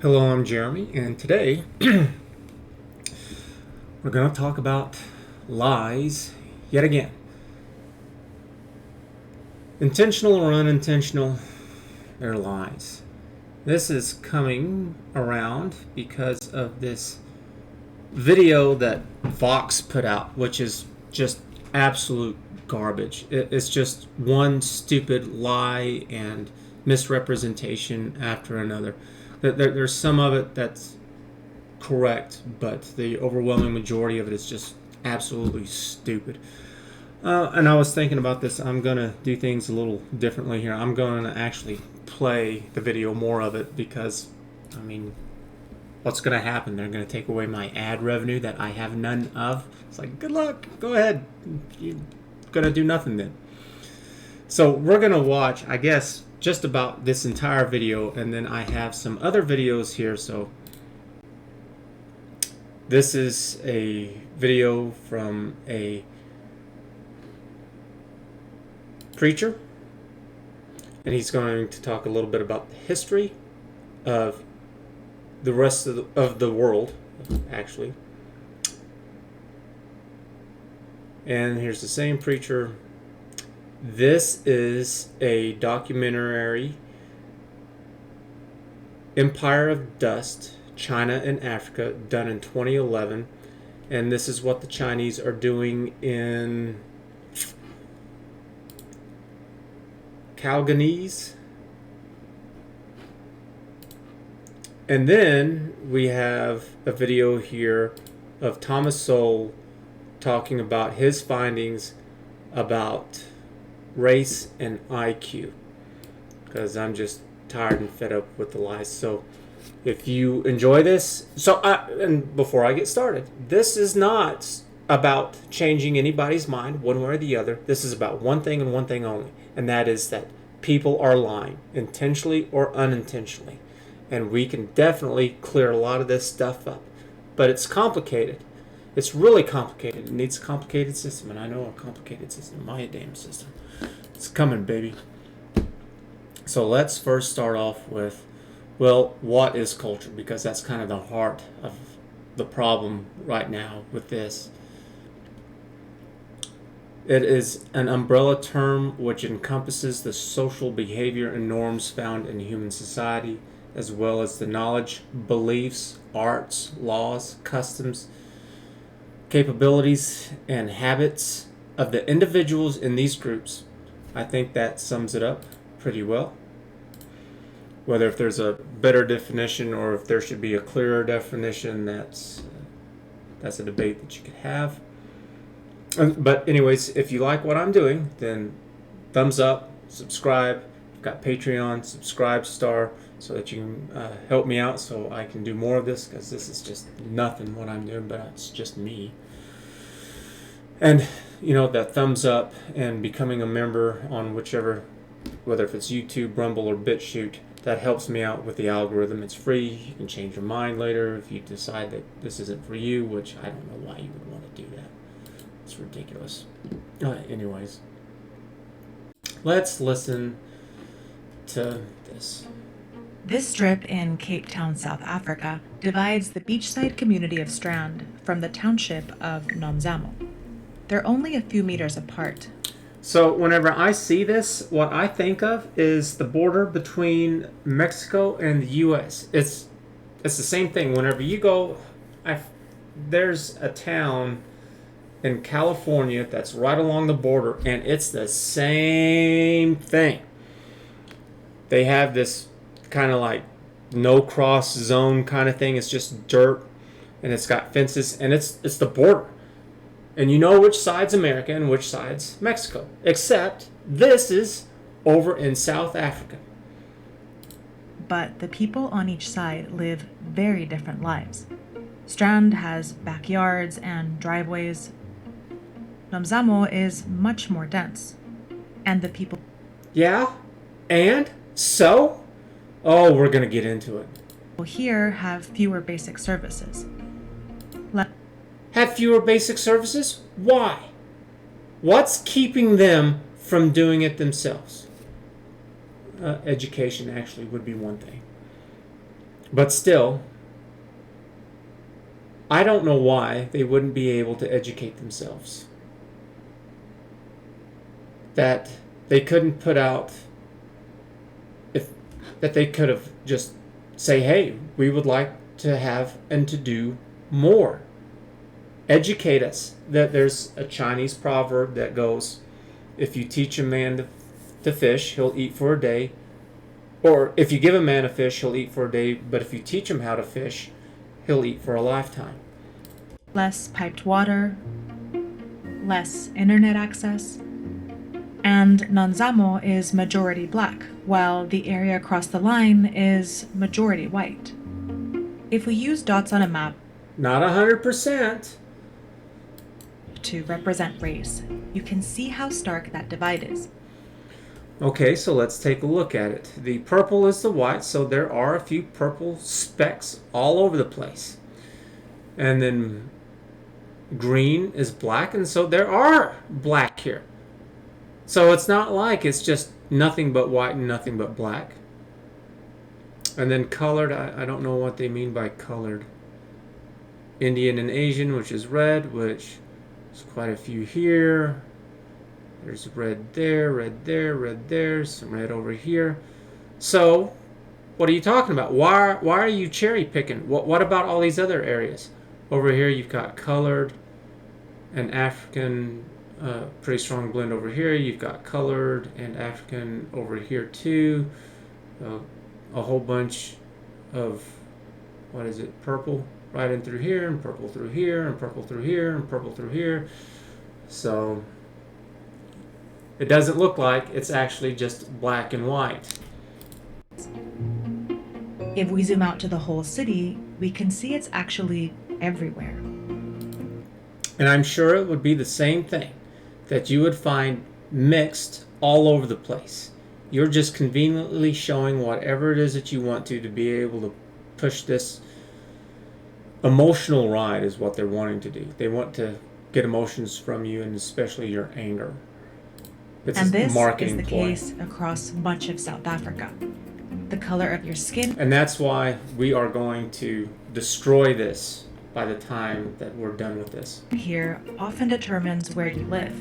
Hello, I'm Jeremy, and today we're going to talk about lies yet again. Intentional or unintentional, they're lies. This is coming around because of this video that Vox put out, which is just absolute garbage. It's just one stupid lie and misrepresentation after another. There's some of it that's correct, but the overwhelming majority of it is just absolutely stupid. And I was thinking about this. I'm going to do things a little differently here. I'm going to actually play the video more of it because, what's going to happen? They're going to take away my ad revenue that I have none of. It's like, good luck. Go ahead. You're going to do nothing then. So we're going to watch, I guess, just about this entire video, and then I have some other videos here. So this is a video from a preacher, and he's going to talk a little bit about the history of the rest of the world, actually. And here's the same preacher. This is a documentary, Empire of Dust, China and Africa, done in 2011. And this is what the Chinese are doing in Calganese. And then we have a video here of Thomas Sowell talking about his findings about race and IQ, because I'm just tired and fed up with the lies. So if you enjoy this, and before I get started, this is not about changing anybody's mind one way or the other. This is about one thing and one thing only, and that is that people are lying, intentionally or unintentionally. And we can definitely clear a lot of this stuff up. But it's complicated. It's really complicated. It needs a complicated system, and I know a complicated system. My damn system. It's coming, baby. So let's first start off with, well, what is culture? Because that's kind of the heart of the problem right now with this. It is an umbrella term which encompasses the social behavior and norms found in human society, as well as the knowledge, beliefs, arts, laws, customs, capabilities, and habits of the individuals in these groups. I think that sums it up pretty well. Whether if there's a better definition or if there should be a clearer definition, that's a debate that you could have. But anyways, if you like what I'm doing, then thumbs up, subscribe. I've got Patreon, subscribe star, so that you can help me out so I can do more of this, because this is just nothing what I'm doing, but it's just me. And that thumbs up and becoming a member on whichever, whether if it's YouTube, Rumble, or Bitchute, that helps me out with the algorithm. It's free. You can change your mind later if you decide that this isn't for you, which I don't know why you would want to do that. It's ridiculous. Anyways, let's listen to this. This strip in Cape Town, South Africa, divides the beachside community of Strand from the township of Nomzamo. They're only a few meters apart. So whenever I see this, what I think of is the border between Mexico and the U.S. It's the same thing. Whenever you go, there's a town in California that's right along the border, and it's the same thing. They have this kind of like no cross zone kind of thing. It's just dirt, and it's got fences, and it's the border. And you know which side's America and which side's Mexico. Except this is over in South Africa. But the people on each side live very different lives. Strand has backyards and driveways. Nomzamo is much more dense. And the people... Yeah? And? So? Oh, we're going to get into it. Here have fewer basic services. Have fewer basic services? Why? What's keeping them from doing it themselves? Education actually would be one thing. But still, I don't know why they wouldn't be able to educate themselves. That they couldn't put out, if that they could have just say, hey, we would like to have and to do more. Educate us. That there's a Chinese proverb that goes, if you teach a man to fish, he'll eat for a day. Or if you give a man a fish, he'll eat for a day. But if you teach him how to fish, he'll eat for a lifetime. Less piped water, less internet access, and Nonzamo is majority black, while the area across the line is majority white. If we use dots on a map, not 100%, to represent race, you can see how stark that divide is. Okay, so let's take a look at it. The purple is the white, so there are a few purple specks all over the place. And then green is black, and so there are black here. So it's not like it's just nothing but white and nothing but black. And then colored, I don't know what they mean by colored. Indian and Asian, which is red, which is quite a few here. There's red there, red there, red there, some red over here. So, what are you talking about? Why are you cherry picking? What about all these other areas? Over here you've got colored and African, pretty strong blend over here. You've got colored and African over here too. A whole bunch of, what is it, purple right in through here, and purple through here, and purple through here, and purple through here. So it doesn't look like it's actually just black and white. If we zoom out to the whole city, we can see it's actually everywhere. And I'm sure it would be the same thing, that you would find mixed all over the place. You're just conveniently showing whatever it is that you want to be able to push this emotional ride is what they're wanting to do. They want to get emotions from you, and especially your anger. It's and this marketing is the ploy. case across much of South Africa. The color of your skin. And that's why we are going to destroy this by the time that we're done with this. Here often determines where you live.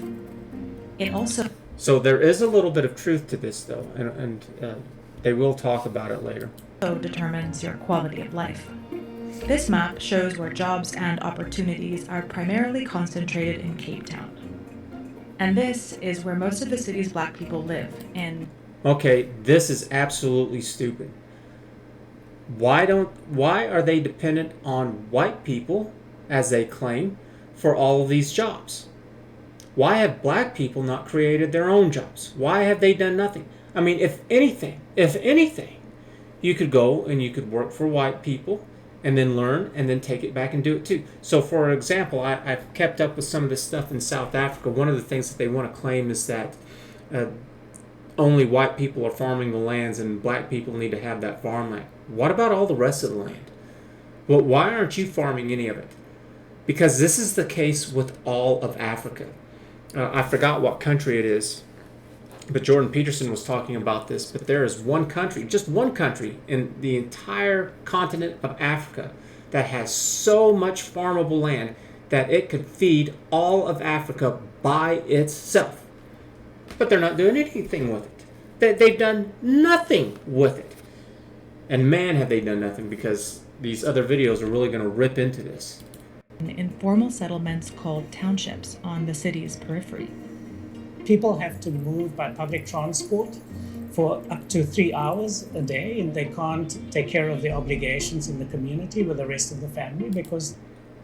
It also. So there is a little bit of truth to this, though, and they will talk about it later. Determines your quality of life. This map shows where jobs and opportunities are primarily concentrated in Cape Town. And this is where most of the city's black people live in. Okay, this is absolutely stupid. Why are they dependent on white people, as they claim, for all of these jobs? Why have black people not created their own jobs? Why have they done nothing? I mean, if anything, you could go and you could work for white people and then learn and then take it back and do it too. So for example, I've kept up with some of this stuff in South Africa. One of the things that they want to claim is that only white people are farming the lands and black people need to have that farmland. What about all the rest of the land? Well, why aren't you farming any of it? Because this is the case with all of Africa. I forgot what country it is, but Jordan Peterson was talking about this. But there is one country, just one country in the entire continent of Africa that has so much farmable land that it could feed all of Africa by itself. But they're not doing anything with it. They've done nothing with it. And man, have they done nothing, because these other videos are really going to rip into this. Informal settlements called townships on the city's periphery. People have to move by public transport for up to 3 hours a day, and they can't take care of the obligations in the community with the rest of the family because...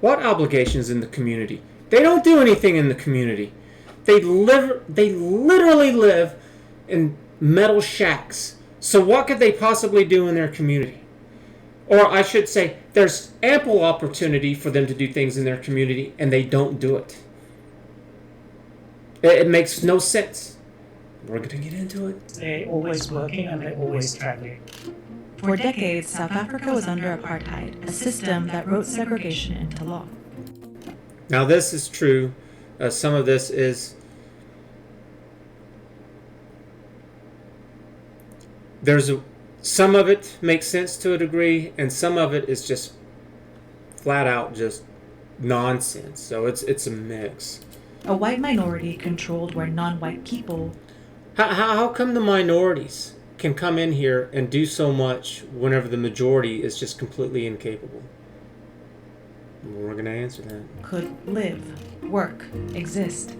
What obligations in the community? They don't do anything in the community. They literally live in metal shacks. So what could they possibly do in their community? Or I should say, there's ample opportunity for them to do things in their community, and they don't do it. It makes no sense. We're going to get into it. They're always working and they're always traveling. For decades, South Africa was under apartheid, a system that wrote segregation into law. Now this is true. Some of this is... There's Some of it makes sense to a degree, and some of it is just flat out just nonsense. So it's a mix. A white minority controlled where non-white people. How come the minorities can come in here and do so much whenever the majority is just completely incapable? We're going to answer that. Could live, work, exist.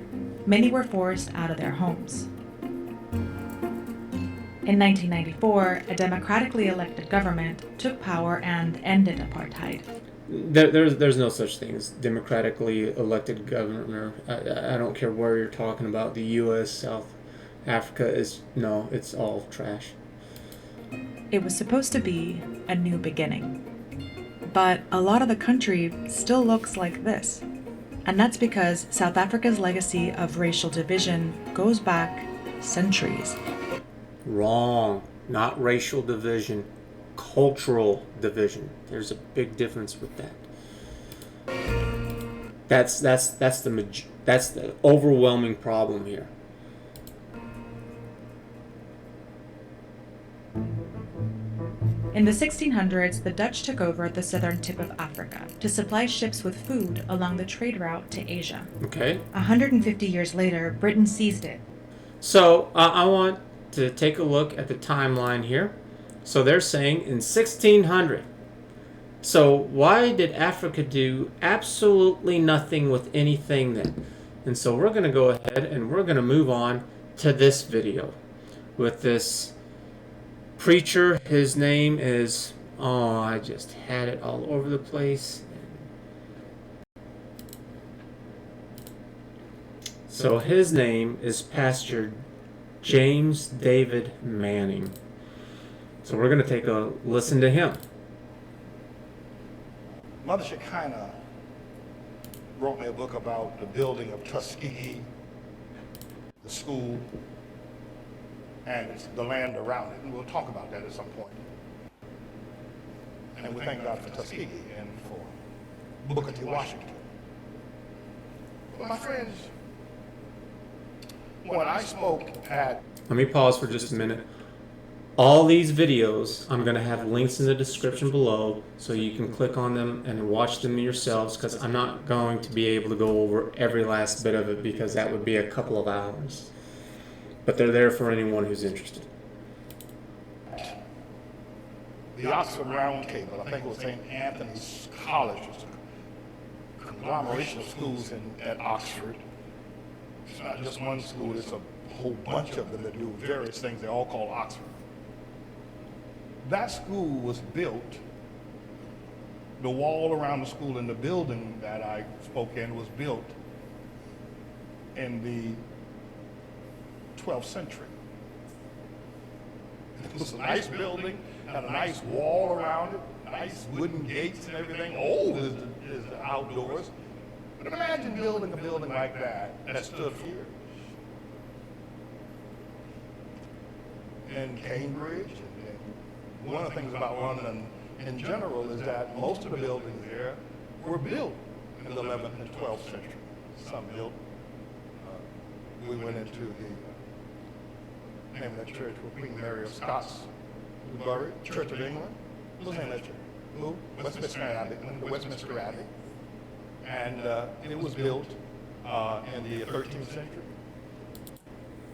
Many were forced out of their homes. In 1994, a democratically elected government took power and ended apartheid. There's no such thing as democratically elected governor. I don't care where you're talking about. The U.S., South Africa it's all trash. It was supposed to be a new beginning. But a lot of the country still looks like this. And that's because South Africa's legacy of racial division goes back centuries. Wrong. Not racial division. Cultural division. There's a big difference with that. That's the overwhelming problem here. In the 1600s, the Dutch took over the southern tip of Africa to supply ships with food along the trade route to Asia. Okay. 150 years later, Britain seized it. So I want to take a look at the timeline here. So they're saying in 1600. So why did Africa do absolutely nothing with anything then? And so we're going to go ahead and we're going to move on to this video with this preacher. His name is, I just had it all over the place. So his name is Pastor James David Manning. So we're going to take a listen to him. Mother Shekinah wrote me a book about the building of Tuskegee, the school, and the land around it. And we'll talk about that at some point. And we thank God for Tuskegee and for Booker T. Washington. But my friends, when I spoke at... Let me pause for just a minute. All these videos, I'm going to have links in the description below so you can click on them and watch them yourselves, because I'm not going to be able to go over every last bit of it because that would be a couple of hours. But they're there for anyone who's interested. The Oxford Round Table, I think it was St. Anthony's College, was a conglomeration of schools at Oxford. It's not just one school, it's a whole bunch of them that do various things. They're all called Oxford. That school was built, the wall around the school and the building that I spoke in was built in the 12th century. It was a nice building, had a nice wall around it, nice wooden gates and everything, old as the outdoors. But imagine building a building like that stood for years. In Cambridge, and one of the things about London in general is that most of the buildings there were built in the 11th and 12th century. Some built. We went into the name of that church where Queen Mary of Scots was buried, Church of England. What's the name of that church? Who? Westminster Abbey, the Westminster Abbey. And it was built in the 13th century.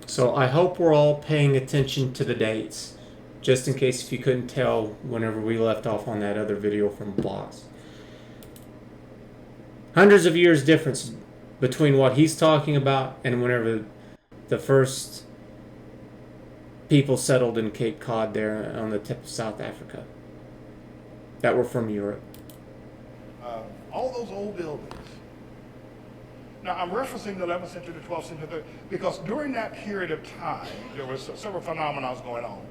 So I hope we're all paying attention to the dates, just in case if you couldn't tell whenever we left off on that other video from Bloss. Hundreds of years difference between what he's talking about and whenever the first people settled in Cape Cod there on the tip of South Africa that were from Europe. All those old buildings. Now, I'm referencing the 11th century, the 12th century, because during that period of time, there were several phenomena going on.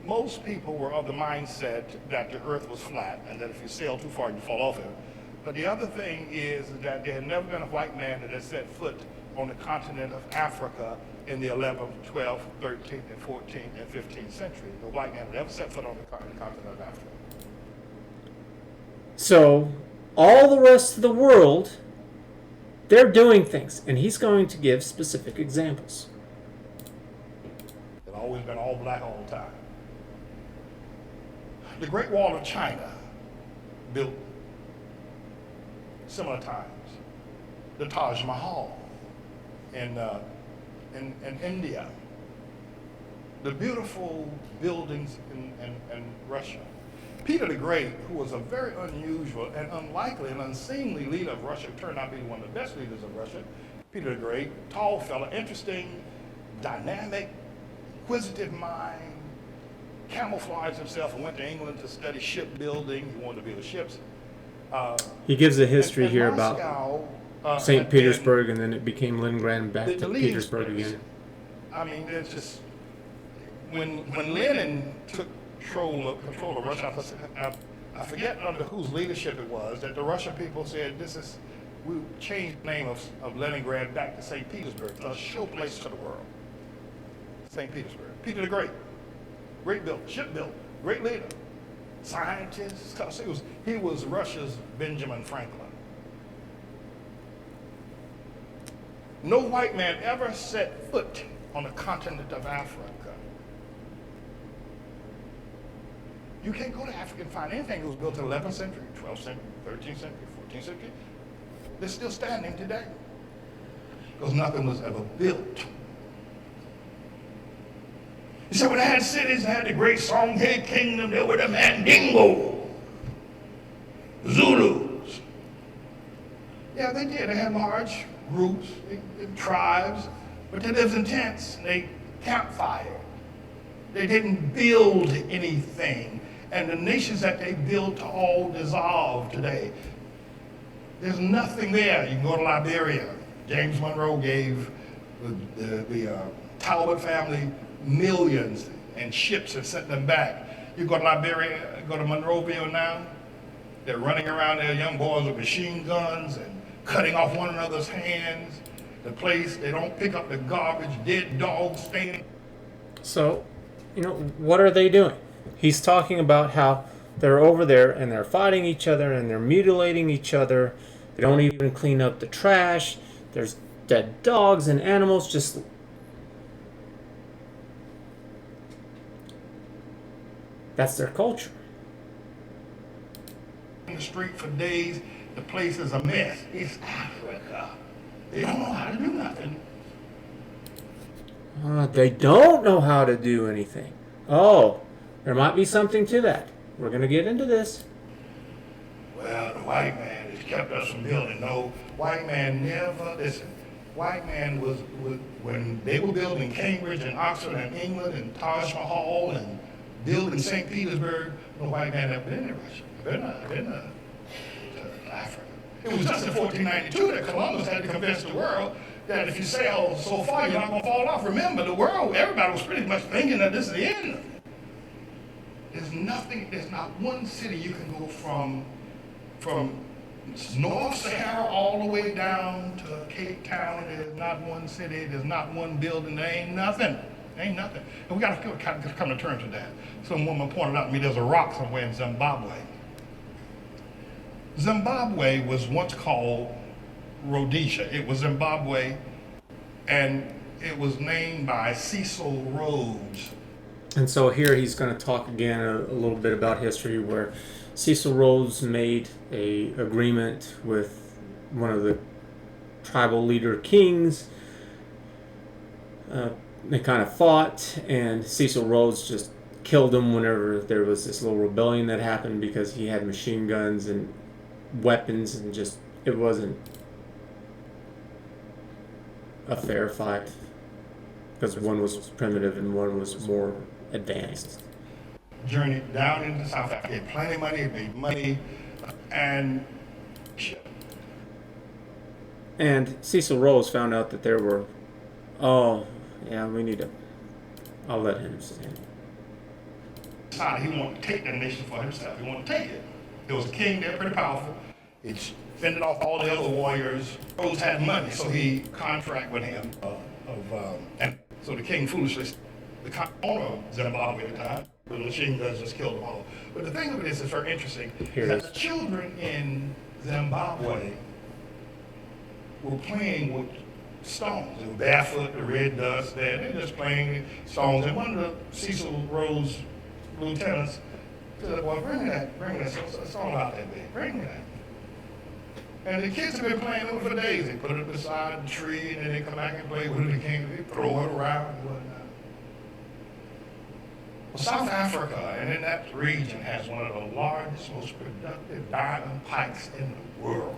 Most people were of the mindset that the earth was flat and that if you sail too far, you'd fall off it. But the other thing is that there had never been a white man that had set foot on the continent of Africa in the 11th, 12th, 13th, and 14th, and 15th century. No white man had ever set foot on the continent of Africa. So, all the rest of the world, they're doing things, and he's going to give specific examples. It's always been all black all the time. The Great Wall of China, built similar times. The Taj Mahal in India. The beautiful buildings in Russia. Peter the Great, who was a very unusual and unlikely and unseemly leader of Russia, turned out to be one of the best leaders of Russia. Peter the Great, tall fella, interesting, dynamic, inquisitive mind, camouflaged himself and went to England to study shipbuilding. He wanted to build ships. He gives a history And here Moscow, about St. had Petersburg, and then it became Leningrad and back the to leading Petersburg space. again. I mean, it's just when Lenin took control of Russia, I forget under whose leadership it was, that the Russian people said, we changed the name of Leningrad back to St. Petersburg, a show place to the world. St. Petersburg. Peter the Great, great builder, shipbuilder, great leader, scientist. He was Russia's Benjamin Franklin. No white man ever set foot on the continent of Africa. You can't go to Africa and find anything that was built in the 11th century, 12th century, 13th century, 14th century. They're still standing today because nothing was ever built. You see, when they had cities, they had the great Songhay Kingdom, there were the Mandingo, Zulus. Yeah, they did. They had large groups, tribes, but they lived in tents and they campfired. They didn't build anything. And the nations that they built all dissolved today. There's nothing there. You can go to Liberia. James Monroe gave the Talbot family millions and ships and sent them back. You go to Liberia, go to Monroeville now. They're running around there, young boys with machine guns and cutting off one another's hands. The place, they don't pick up the garbage, dead dogs staying. So, what are they doing? He's talking about how they're over there and they're fighting each other and they're mutilating each other. They don't even clean up the trash. There's dead dogs and animals just... That's their culture. In the street for days, the place is a mess. It's Africa. They don't know how to do nothing. They don't know how to do anything. Oh, there might be something to that. We're going to get into this. Well, the white man has kept us from building. No, white man never, listen, white man was when they were building Cambridge and Oxford and England and Taj Mahal and building St. Petersburg, no white man ever been in Russia, been to Africa. It was just in 1492 that Columbus had to convince the world that if you sail so far, you're not going to fall off. Remember, the world, everybody was pretty much thinking that this is the end of it. There's not one city you can go from North Sahara all the way down to Cape Town. There's not one city, there's not one building, there ain't nothing. Ain't nothing. And we got to come to terms with that. Some woman pointed out to me there's a rock somewhere in Zimbabwe. Zimbabwe was once called Rhodesia. It was Zimbabwe, and it was named by Cecil Rhodes. And so here he's going to talk again a little bit about history, where Cecil Rhodes made a agreement with one of the tribal leader kings. They kind of fought, and Cecil Rhodes just killed him whenever there was this little rebellion that happened, because he had machine guns and weapons, and just, it wasn't a fair fight, because one was primitive and one was more advanced. Journeyed down into South Africa, had plenty of money, made money, and Cecil Rhodes found out that there were, I'll let him stand. He wanted to take that nation for himself. He wanted to take it. There was a king there, pretty powerful. He fended off all the other warriors. Rhodes had money, so he contracted with him. And so the king foolishly, the owner of Zimbabwe at the time, the machine guns just killed them all. But the thing of it is, it's very interesting, is that the children in Zimbabwe were playing with stones. They were barefoot, the red dust there. They're just playing stones. And one of the Cecil Rhodes lieutenants said, well, bring that. It's all about that big. Bring that. And the kids have been playing with it for days. They put it beside the tree, and then they come back and play with it again. They throw it around and whatnot. Well, South Africa, and in that region, has one of the largest, most productive diamond pikes in the world.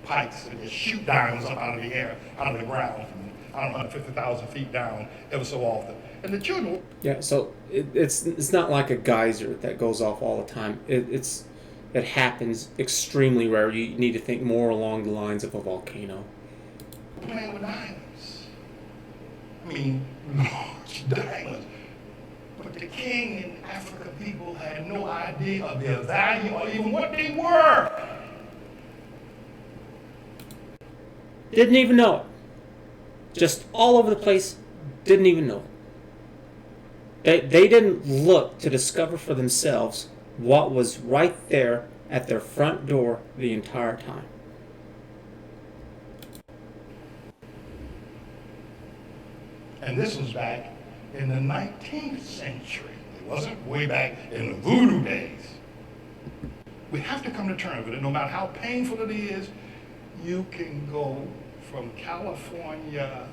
Pikes that just shoot diamonds up out of the air, out of the ground, from, I don't know, 150,000 feet down ever so often. And the children... Yeah, so it's not like a geyser that goes off all the time. It happens extremely rare. You need to think more along the lines of a volcano. Playing with diamonds. I mean, large diamonds. But the king and African people had no idea of their value or even what they were. Didn't even know it. Just all over the place, didn't even know it. They didn't look to discover for themselves what was right there at their front door the entire time. And this was back in the 19th century. It wasn't way back in the voodoo days. We have to come to terms with it. No matter how painful it is, you can go from California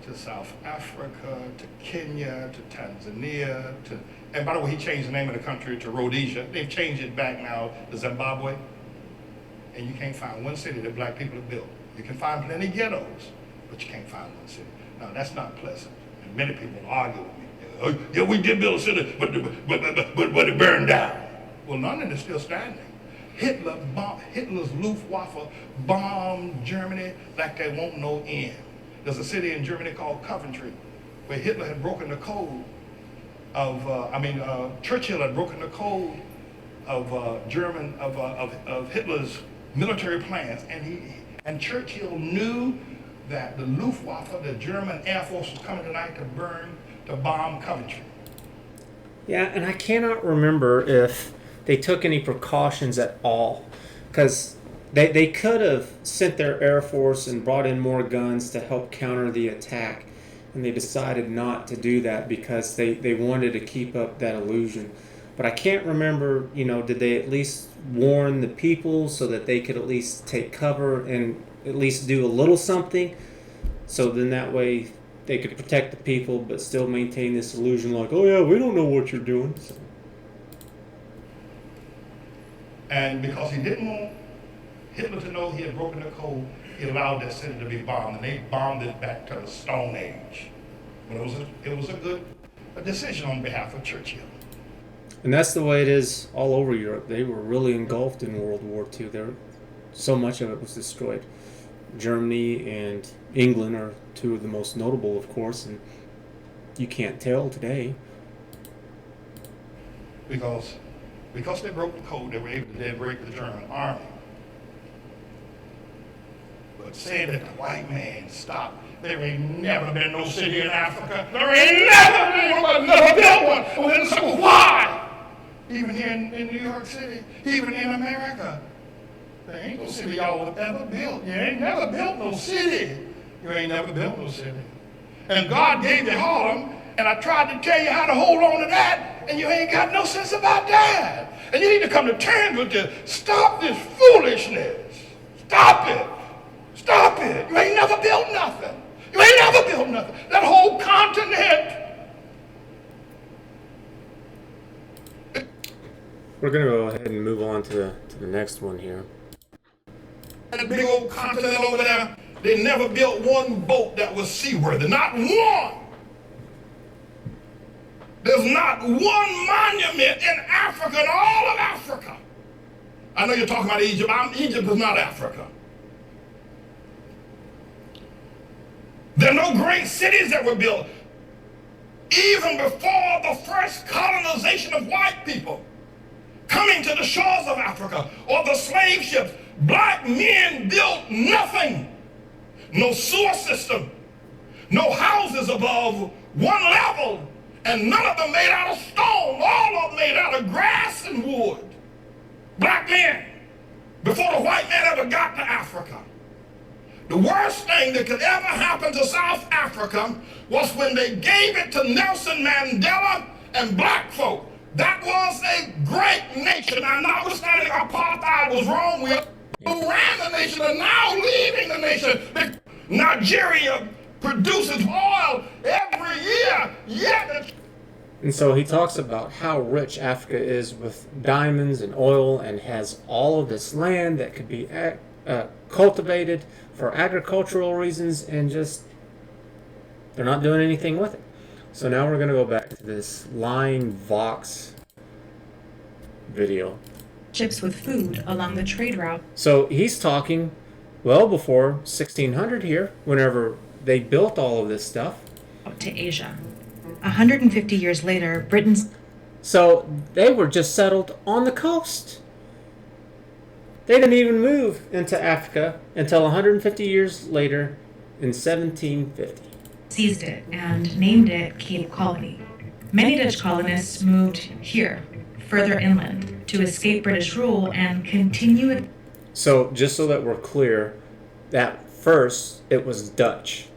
to South Africa, to Kenya, to Tanzania, and by the way, he changed the name of the country to Rhodesia. They've changed it back now to Zimbabwe. And you can't find one city that black people have built. You can find plenty of ghettos, but you can't find one city. Now, that's not pleasant. And many people argue with me. Oh, yeah, we did build a city, but it burned down. Well, London is still standing. Hitler's Luftwaffe bombed Germany like they won't no end. There's a city in Germany called Coventry, where Hitler had broken the code of, Churchill had broken the code of of Hitler's military plans, and Churchill knew that the Luftwaffe, the German Air Force, was coming tonight to bomb Coventry. Yeah, and I cannot remember if they took any precautions at all, because they could have sent their Air Force and brought in more guns to help counter the attack, and they decided not to do that because they wanted to keep up that illusion. But I can't remember, did they at least warn the people so that they could at least take cover and at least do a little something, so then that way they could protect the people but still maintain this illusion like, oh yeah, we don't know what you're doing. So. And because he didn't want Hitler to know he had broken the code, he allowed that city to be bombed, and they bombed it back to the Stone Age. But it was a good decision on behalf of Churchill. And that's the way it is all over Europe. They were really engulfed in World War II. So much of it was destroyed. Germany and England are two of the most notable, of course, and you can't tell today. Because they broke the code, they were able to then break the German army. But saying that the white man stopped, there ain't never been no city in Africa. There ain't never been, nobody never built one. Well, so why? Even here in New York City, even in America, there ain't no city y'all have ever built. You ain't never built no city. You ain't never built no city. And God gave you Harlem, and I tried to tell you how to hold on to that, and you ain't got no sense about that. And you need to come to terms with this. Stop this foolishness. Stop it. Stop it. You ain't never built nothing. You ain't never built nothing. That whole continent. We're going to go ahead and move on to the next one here. That big old continent over there, they never built one boat that was seaworthy. Not one. There's not one monument in Africa, in all of Africa. I know you're talking about Egypt. Egypt is not Africa. There are no great cities that were built. Even before the first colonization of white people coming to the shores of Africa or the slave ships, black men built nothing. No sewer system, no houses above one level, and none of them made out of stone, all of them made out of grass and wood. Black men, before the white man ever got to Africa. The worst thing that could ever happen to South Africa was when they gave it to Nelson Mandela and black folk. That was a nation. Now, notwithstanding apartheid was wrong, we who ran the nation are now leaving the nation. Nigeria produces oil every year, yet. And so he talks about how rich Africa is with diamonds and oil and has all of this land that could be cultivated for agricultural reasons, and just they're not doing anything with it. So now we're going to go back to this lying Vox video. Ships with food along the trade route. So he's talking well before 1600 here, whenever they built all of this stuff. To Asia. 150 years later, Britain's... So they were just settled on the coast. They didn't even move into Africa until 150 years later in 1750. seized it and named it Cape Colony. Many Dutch colonists moved here, further inland, to escape British rule and continue it. So just so that we're clear, that first it was Dutch.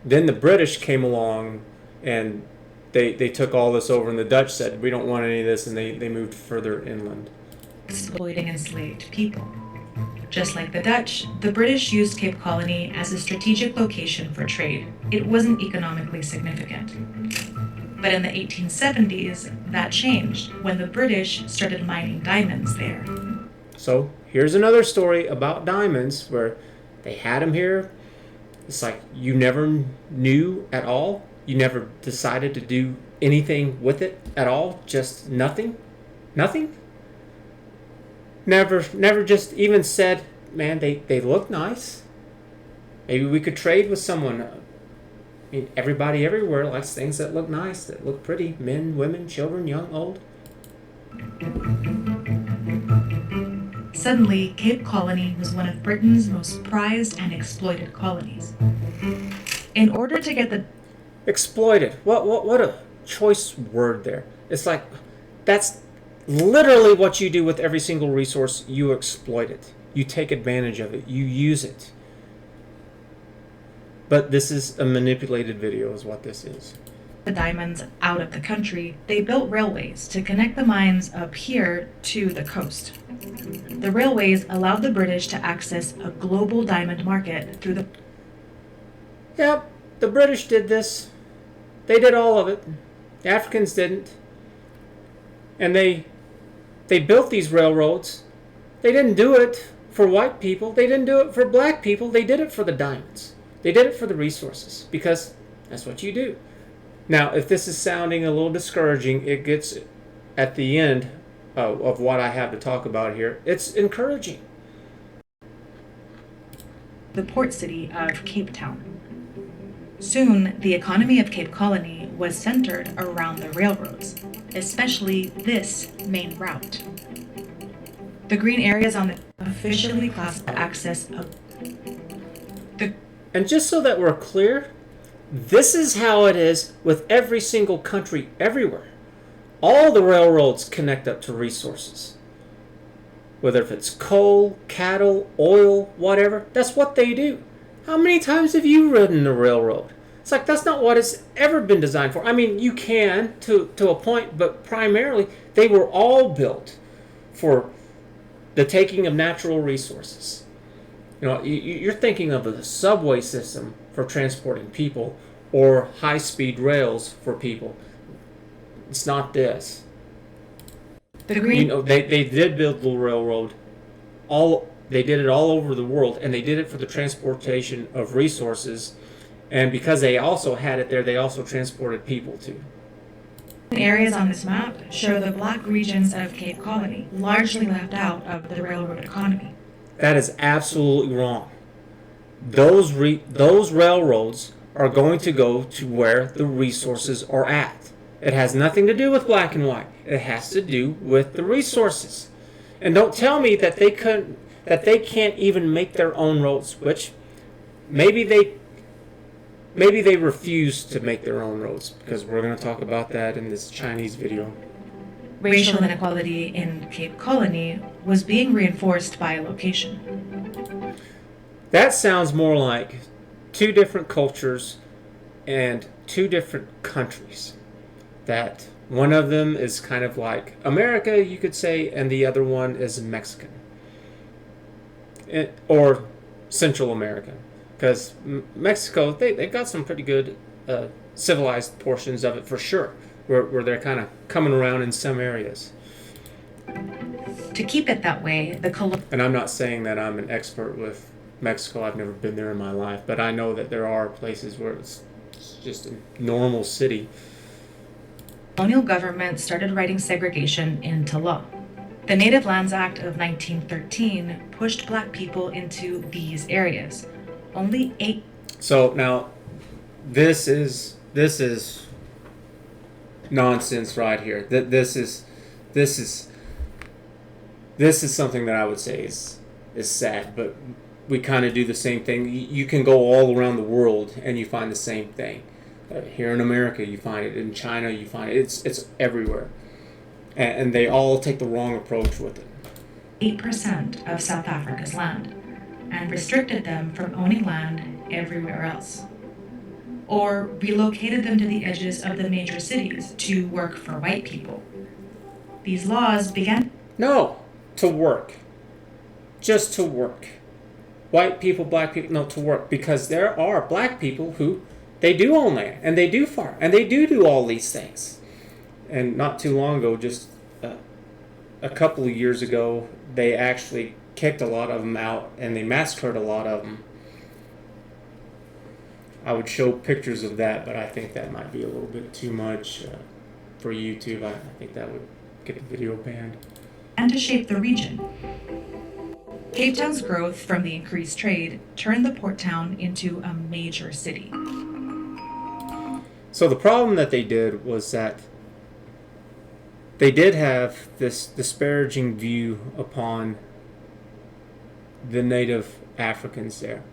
Then the British came along and they took all this over, and the Dutch said, we don't want any of this, and they moved further inland. Exploiting enslaved people. Just like the Dutch, the British used Cape Colony as a strategic location for trade. It wasn't economically significant. But in the 1870s, that changed when the British started mining diamonds there. So here's another story about diamonds where they had them here. It's like you never knew at all. You never decided to do anything with it at all. Just nothing. Nothing. Never just even said, man, they look nice. Maybe we could trade with someone. I mean, everybody everywhere likes things that look nice, that look pretty. Men, women, children, young, old. Suddenly, Cape Colony was one of Britain's most prized and exploited colonies. In order to get the... Exploited. What a choice word there. It's like, that's literally what you do with every single resource. You exploit it. You take advantage of it. You use it. But this is a manipulated video is what this is. The diamonds out of the country, they built railways to connect the mines up here to the coast. The railways allowed the British to access a global diamond market through the... Yep, the British did this. They did all of it. The Africans didn't. And they built these railroads. They didn't do it for white people. They didn't do it for black people. They did it for the diamonds. They did it for the resources, because that's what you do. Now, if this is sounding a little discouraging, it gets at the end of what I have to talk about here. It's encouraging. The port city of Cape Town. Soon, the economy of Cape Colony was centered around the railroads, especially this main route. The green areas on the officially classified access of the... And just so that we're clear, this is how it is with every single country everywhere. All the railroads connect up to resources. Whether if it's coal, cattle, oil, whatever, that's what they do. How many times have you ridden the railroad? It's like that's not what it's ever been designed for. I mean, you can to a point, but primarily they were all built for the taking of natural resources. You know, you're thinking of the subway system for transporting people or high-speed rails for people. It's not this. The green... You know, they did build the railroad. They did it all over the world, and they did it for the transportation of resources. And because they also had it there, they also transported people too. Areas on this map show the black regions of Cape Colony, largely left out of the railroad economy. That is absolutely wrong. Those railroads are going to go to where the resources are at. It has nothing to do with black and white. It has to do with the resources. And don't tell me that they can't even make their own roads, which maybe they refuse to make their own roads, because we're going to talk about that in this Chinese video. Racial inequality in Cape Colony was being reinforced by location. That sounds more like two different cultures and two different countries that One of them is kind of like America, you could say, and the other one is Mexican. Or Central America. Because Mexico, they got some pretty good civilized portions of it for sure, where they're kind of coming around in some areas. To keep it that way, and I'm not saying that I'm an expert with Mexico. I've never been there in my life, but I know that there are places where it's just a normal city. colonial government started writing segregation into law. The Native Lands Act of 1913 pushed black people into these areas. Only 8. So now, this is nonsense right here. This is something that I would say is sad, but we kind of do the same thing. You can go all around the world and you find the same thing. Here in America, you find it. In China, you find it. It's everywhere, and they all take the wrong approach with it. 8% of South Africa's land, and restricted them from owning land everywhere else, or relocated them to the edges of the major cities to work for white people. These laws began. No, to work. Just to work. White people, black people, no, to work. Because there are black people who, they do own land, and they do farm, and they do all these things. And not too long ago, just a couple of years ago, they actually kicked a lot of them out, and they massacred a lot of them. I would show pictures of that, but I think that might be a little bit too much for YouTube. I think that would get a video banned. And to shape the region. Cape Town's growth from the increased trade turned the port town into a major city. So the problem that they did was that they did have this disparaging view upon the native Africans there.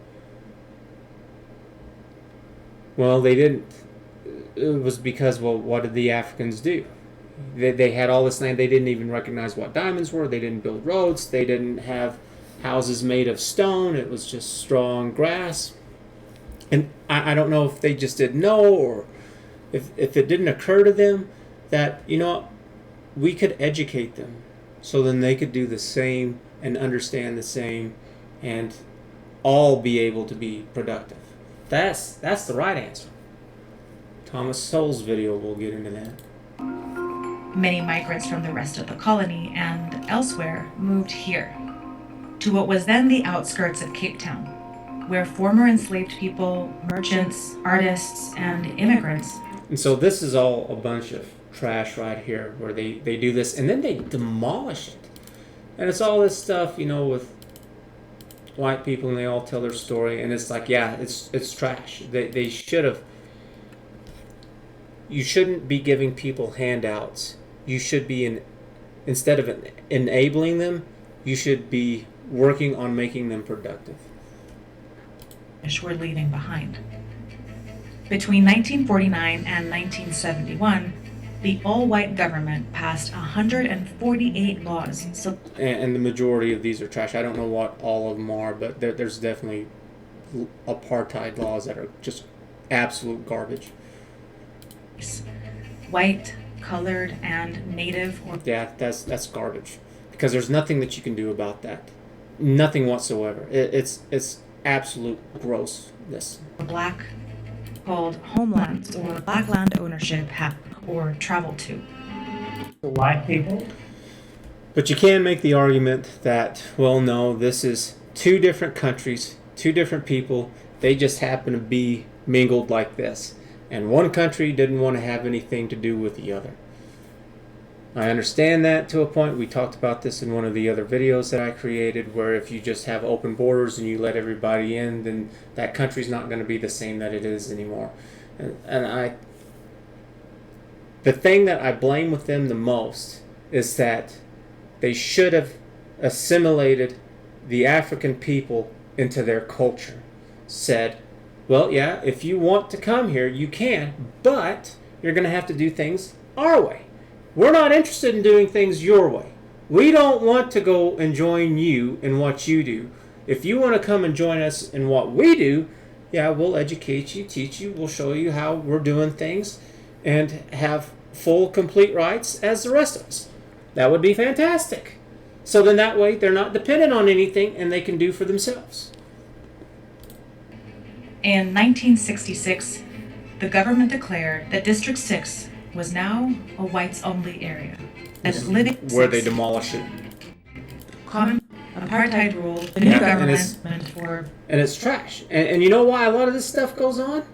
Well, they didn't. It was because, well, what did the Africans do? They had all this land. They didn't even recognize what diamonds were. They didn't build roads. They didn't have houses made of stone. It was just straw and grass. And I don't know if they just didn't know, or if it didn't occur to them that, you know, we could educate them so then they could do the same and understand the same and all be able to be productive. That's the right answer. Thomas Sowell's video will get into that. Many migrants from the rest of the colony and elsewhere moved here, to what was then the outskirts of Cape Town, where former enslaved people, merchants, artists, and immigrants. And so this is all a bunch of trash right here, where they do this and then they demolish it. And it's all this stuff, you know, with white people, and they all tell their story, and it's like, yeah, it's trash. They should have. You shouldn't be giving people handouts. You should be instead of enabling them, you should be working on making them productive. Were leaving behind. Between 1949 and 1971, the all-white government passed 148 laws. And the majority of these are trash. I don't know what all of them are, but there's definitely apartheid laws that are just absolute garbage. White, colored, and native. Yeah, that's garbage. Because there's nothing that you can do about that. Nothing whatsoever. It's absolute grossness. Black, called homelands or black land ownership or travel to. The white people. But you can make the argument that, well, no, this is two different countries, two different people. They just happen to be mingled like this. And one country didn't want to have anything to do with the other. I understand that to a point. We talked about this in one of the other videos that I created, where if you just have open borders and you let everybody in, then that country's not going to be the same that it is anymore. The thing that I blame with them the most is that they should have assimilated the African people into their culture. Said, well, yeah, if you want to come here, you can, but you're going to have to do things our way. We're not interested in doing things your way. We don't want to go and join you in what you do. If you want to come and join us in what we do, yeah, we'll educate you, teach you, we'll show you how we're doing things, and have full, complete rights as the rest of us. That would be fantastic. So then that way they're not dependent on anything and they can do for themselves. In 1966, the government declared that District 6 was now a whites-only area. As living Where they demolish it. common apartheid rule, the new government meant for... And it's trash. And you know why a lot of this stuff goes on?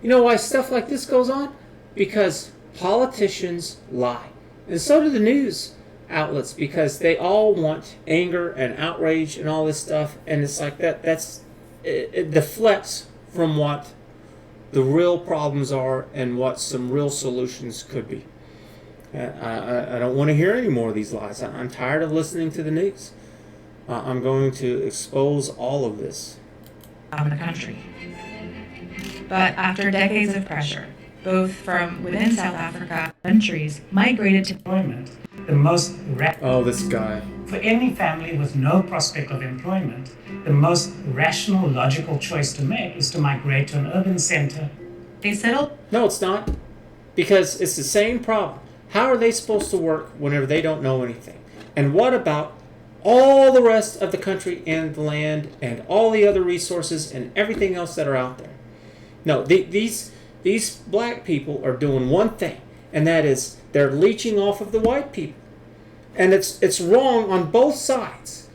You know why stuff like this goes on? Because politicians lie. And so do the news outlets, because they all want anger and outrage and all this stuff. And it's like it deflects from what the real problems are and what some real solutions could be. I don't want to hear any more of these lies. I'm tired of listening to the news. I'm going to expose all of this. Of the country. But after decades of pressure, both from within South Africa, countries migrated to Employment, the most Oh, this guy. for any family with no prospect of employment, the most rational, logical choice to make is to migrate to an urban center. they settled No, it's not. Because it's the same problem. How are they supposed to work whenever they don't know anything? And what about all the rest of the country and the land and all the other resources and everything else that are out there? No, these black people are doing one thing, and that is they're leeching off of the white people. And it's wrong on both sides.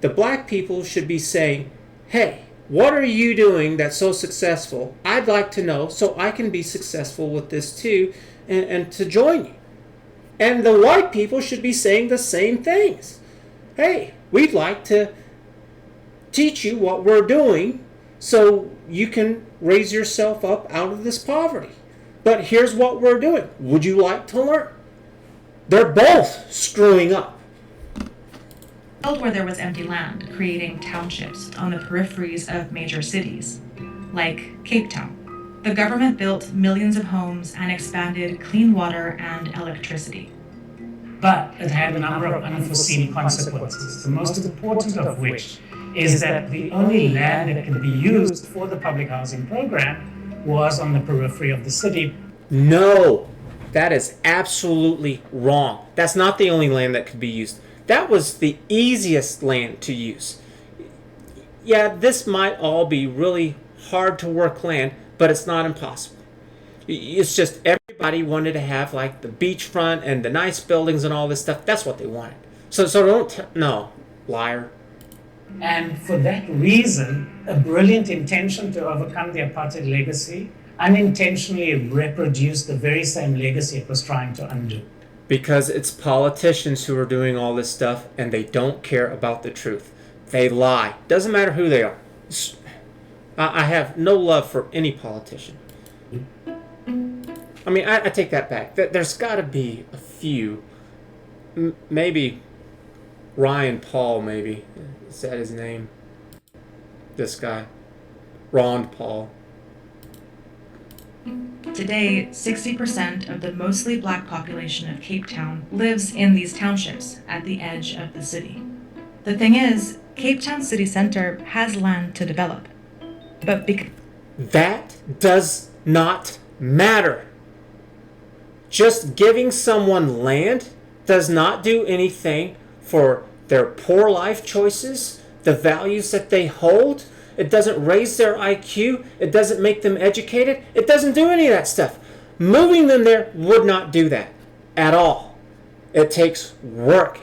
The black people should be saying, hey, what are you doing that's so successful? I'd like to know so I can be successful with this too, and to join you. And the white people should be saying the same things. Hey, we'd like to teach you what we're doing so you can raise yourself up out of this poverty. But here's what we're doing. Would you like to learn? They're both screwing up. where there was empty land, creating townships on the peripheries of major cities, like Cape Town. The government built millions of homes and expanded clean water and electricity. But it had a number of unforeseen consequences, the most important of which is that the only land that could be used for the public housing program was on the periphery of the city. No, that is absolutely wrong. That's not the only land that could be used. That was the easiest land to use. Yeah, this might all be really hard to work land, but it's not impossible. It's just everybody wanted to have like the beachfront and the nice buildings and all this stuff. That's what they wanted. So don't no, liar. And for that reason, a brilliant intention to overcome the apartheid legacy unintentionally reproduced the very same legacy it was trying to undo. Because it's politicians who are doing all this stuff and they don't care about the truth. They lie. Doesn't matter who they are. I have no love for any politician. I mean, I take that back. There's got to be a few. Maybe Ryan Paul, maybe. Is that his name? This guy. Ron Paul. Today, 60% of the mostly black population of Cape Town lives in these townships at the edge of the city. The thing is, Cape Town city center has land to develop. But that does not matter. Just giving someone land does not do anything for their poor life choices, the values that they hold. It doesn't raise their IQ. It doesn't make them educated. It doesn't do any of that stuff. Moving them there would not do that at all. It takes work.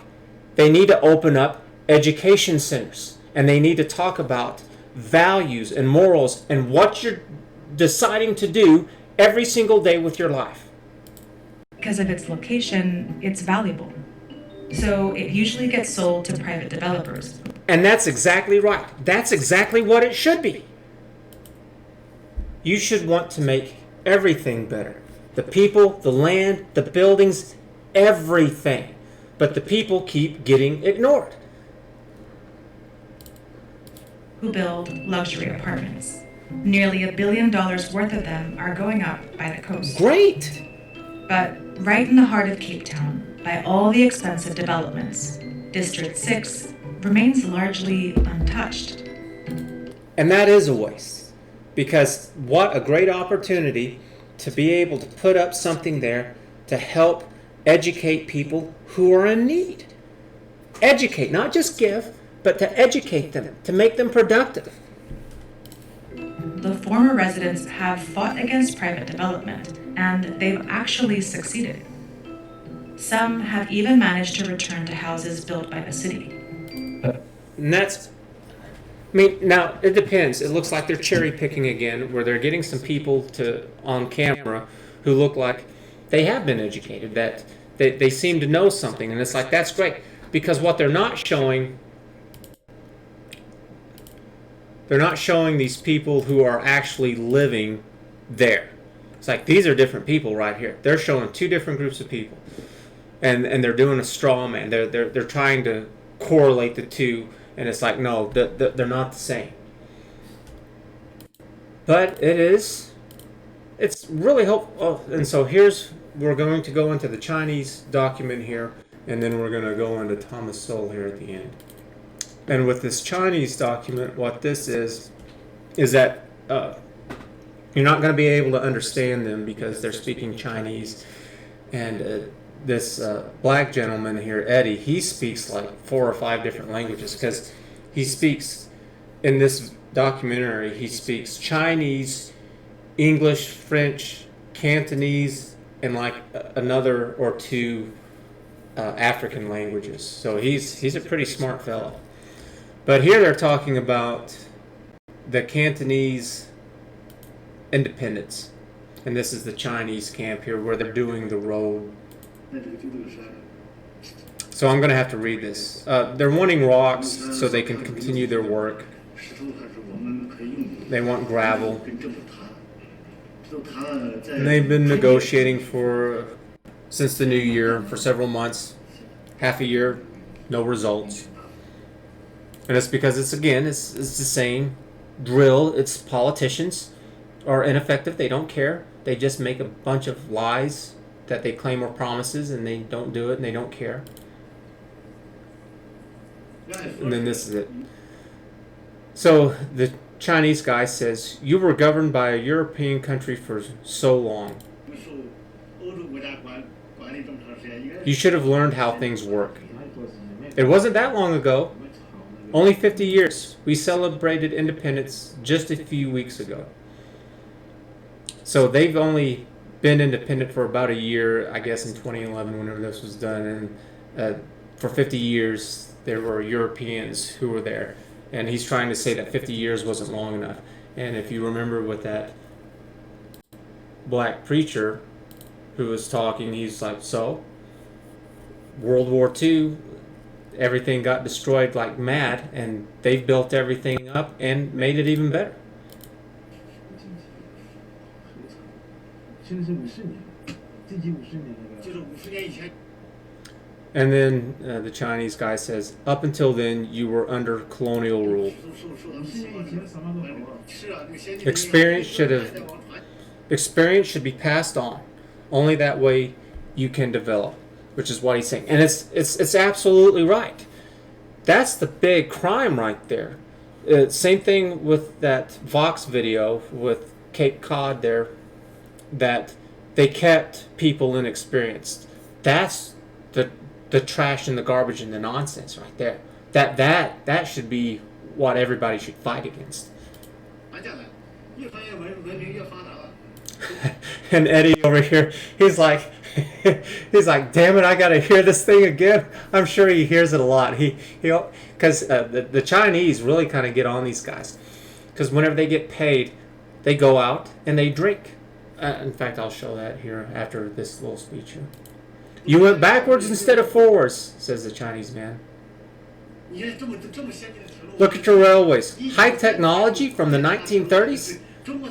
They need to open up education centers, and they need to talk about values and morals and what you're deciding to do every single day with your life. because of its location, it's valuable. So it usually gets sold to private developers. And that's exactly right. That's exactly what it should be. You should want to make everything better. The people, the land, the buildings, everything. But the people keep getting ignored. Who build luxury apartments. Nearly $1 billion worth of them are going up by the coast. Great! But right in the heart of Cape Town, by all the expensive developments, District 6 remains largely untouched. And that is a waste. Because what a great opportunity to be able to put up something there to help educate people who are in need. Educate, not just give, but to educate them, to make them productive. The former residents have fought against private development, and they've actually succeeded. Some have even managed to return to houses built by the city. And that's, I mean, now it depends. It looks like they're cherry picking again, where they're getting some people on camera who look like they have been educated, that they seem to know something, and it's like, that's great. Because what they're not showing these people who are actually living there. It's like, these are different people right here. They're showing two different groups of people, and they're doing a straw man. They're trying to correlate the two, and it's like, no, they're not the same. But it's really helpful. Oh, and so we're going to go into the Chinese document here, and then we're going to go into Thomas Sowell here at the end. And with this Chinese document, what this is that you're not going to be able to understand them because they're speaking Chinese. And this black gentleman here, Eddie, he speaks like 4 or 5 different languages, because he speaks, in this documentary, he speaks Chinese, English, French, Cantonese, and like another or 2 African languages. So he's a pretty smart fellow. But here they're talking about the Cantonese independence. And this is the Chinese camp here where they're doing the road. So I'm going to have to read this. They're wanting rocks so they can continue their work. They want gravel. And they've been negotiating since the new year for several months. Half a year, no results. And it's because it's the same drill. It's politicians are ineffective. They don't care. They just make a bunch of lies that they claim are promises, and they don't do it, and they don't care. And then this is it. So the Chinese guy says, you were governed by a European country for so long. You should have learned how things work. It wasn't that long ago. Only 50 years. We celebrated independence just a few weeks ago. So they've only been independent for about a year, I guess in 2011, whenever this was done. And for 50 years, there were Europeans who were there. And he's trying to say that 50 years wasn't long enough. And if you remember with that black preacher who was talking, he's like, so, World War II, everything got destroyed like mad, and they've built everything up and made it even better. And then the Chinese guy says, up until then, you were under colonial rule. Experience should be passed on. Only that way you can develop, which is what he's saying. And it's absolutely right. That's the big crime right there. Same thing with that Vox video with Cape Cod there, that they kept people inexperienced. That's the trash and the garbage and the nonsense right there. That should be what everybody should fight against. And Eddie over here, he's like, damn it, I gotta hear this thing again. I'm sure he hears it a lot. Because the Chinese really kind of get on these guys, because whenever they get paid, they go out and they drink. In fact, I'll show that here after this little speech here. You went backwards instead of forwards, says the Chinese man. Look at your railways. High technology from the 1930s?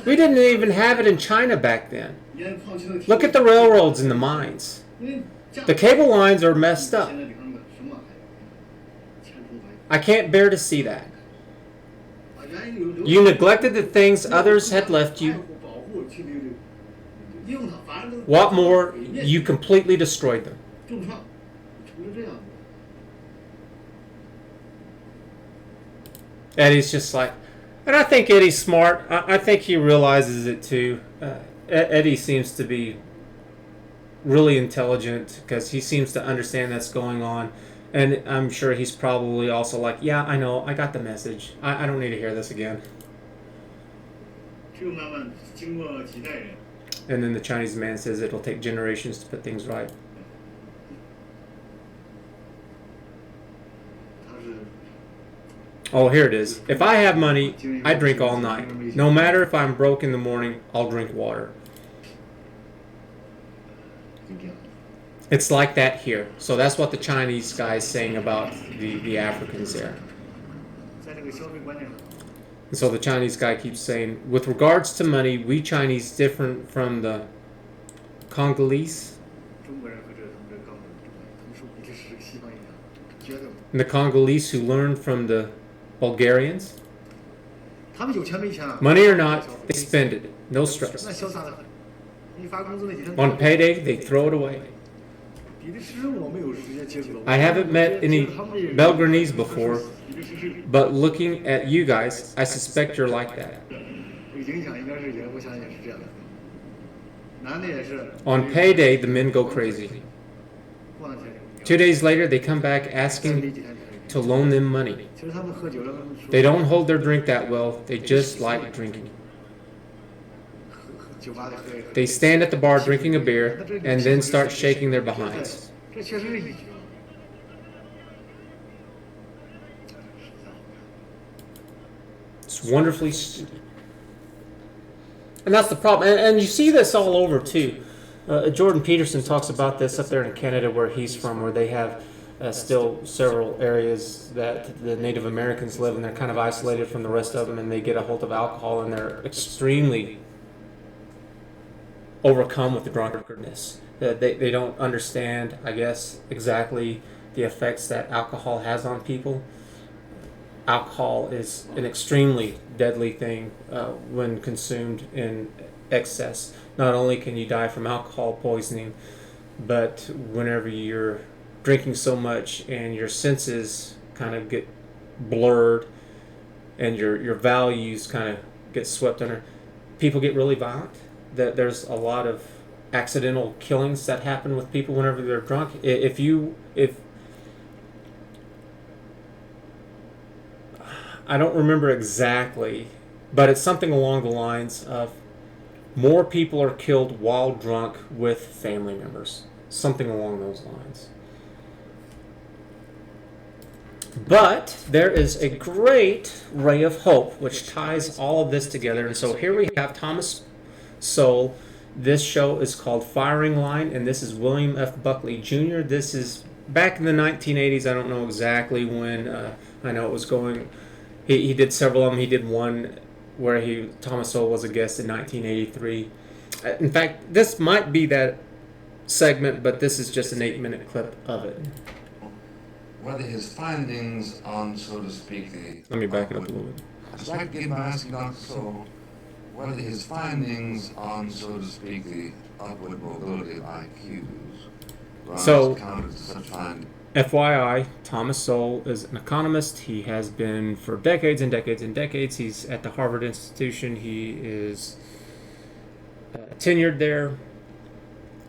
We didn't even have it in China back then. Look at the railroads and the mines. The cable lines are messed up. I can't bear to see that. You neglected the things others had left you. What more, you completely destroyed them. Eddie's just like, and I think Eddie's smart. I think he realizes it too. Eddie seems to be really intelligent because he seems to understand that's going on. And I'm sure he's probably also like, yeah, I know, I got the message. I don't need to hear this again. And then the Chinese man says it'll take generations to put things right. Oh, here it is. If I have money, I drink all night. No matter if I'm broke in the morning, I'll drink water. It's like that here. So that's what the Chinese guy is saying about the Africans there. And so the Chinese guy keeps saying, with regards to money, we Chinese different from the Congolese. And the Congolese who learned from the Bulgarians. Money or not, they spend it. No stress. On payday, they throw it away. I haven't met any Belgranese before, but looking at you guys, I suspect you're like that. On payday, the men go crazy. 2 days later, they come back asking to loan them money. They don't hold their drink that well, they just like drinking. They stand at the bar drinking a beer and then start shaking their behinds. It's wonderfully stupid. And that's the problem. And you see this all over too. Jordan Peterson talks about this up there in Canada where he's from, where they have still several areas that the Native Americans live and they're kind of isolated from the rest of them, and they get a hold of alcohol and they're extremely overcome with the drunkenness. They don't understand, I guess, exactly the effects that alcohol has on people. Alcohol is an extremely deadly thing when consumed in excess. Not only can you die from alcohol poisoning, but whenever you're drinking so much and your senses kind of get blurred and your values kind of get swept under, people get really violent. There's a lot of accidental killings that happen with people whenever they're drunk. If I don't remember exactly, but it's something along the lines of more people are killed while drunk with family members. Something along those lines. But there is a great ray of hope which ties all of this together. And so here we have Thomas Sowell. This show is called Firing Line, and this is William F. Buckley Jr. This is back in the 1980s. I don't know exactly when. I know it was going. He did several of them. He did one where Thomas Sowell was a guest in 1983. In fact, this might be that segment, but this is just an 8-minute clip of it. Whether his findings on, so to speak, the... Let me back it up a little bit. I'd just like to begin by asking Dr. Sowell whether his findings on, so to speak, the upward mobility of IQs So, counted to such findings. FYI, Thomas Sowell is an economist. He has been for decades and decades and decades. He's at the Harvard Institution. He is tenured there.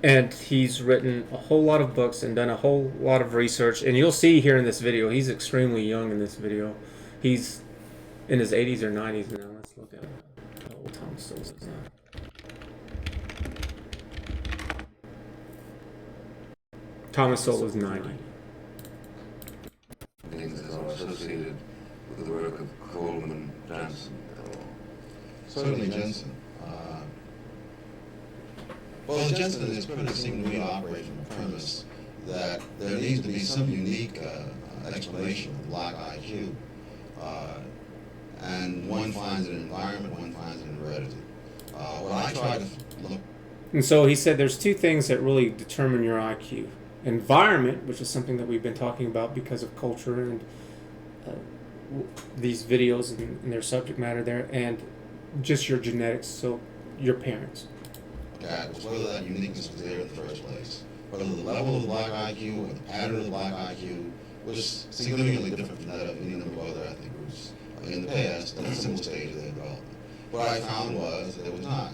And he's written a whole lot of books and done a whole lot of research. And you'll see here in this video, he's extremely young in this video. He's in his 80s or 90s now. Let's look at how old Thomas Sowell is now. Thomas Sowell is 90. Things that are associated with the work of Coleman Johnson. Certainly Jensen. Well, Jensen is pretty seem to operate from the premise that there needs to be some unique explanation of black IQ. And one finds it in environment, one finds it in heredity. What I try to look... And so he said there's two things that really determine your IQ. Environment, which is something that we've been talking about because of culture and these videos and their subject matter there, and just your genetics, so your parents. That was whether that uniqueness was there in the first place. Whether the level of the black IQ or the pattern of the black IQ was significantly different from that of any number of other ethnic groups in the past at a similar stage of their development. What I found was that it was not.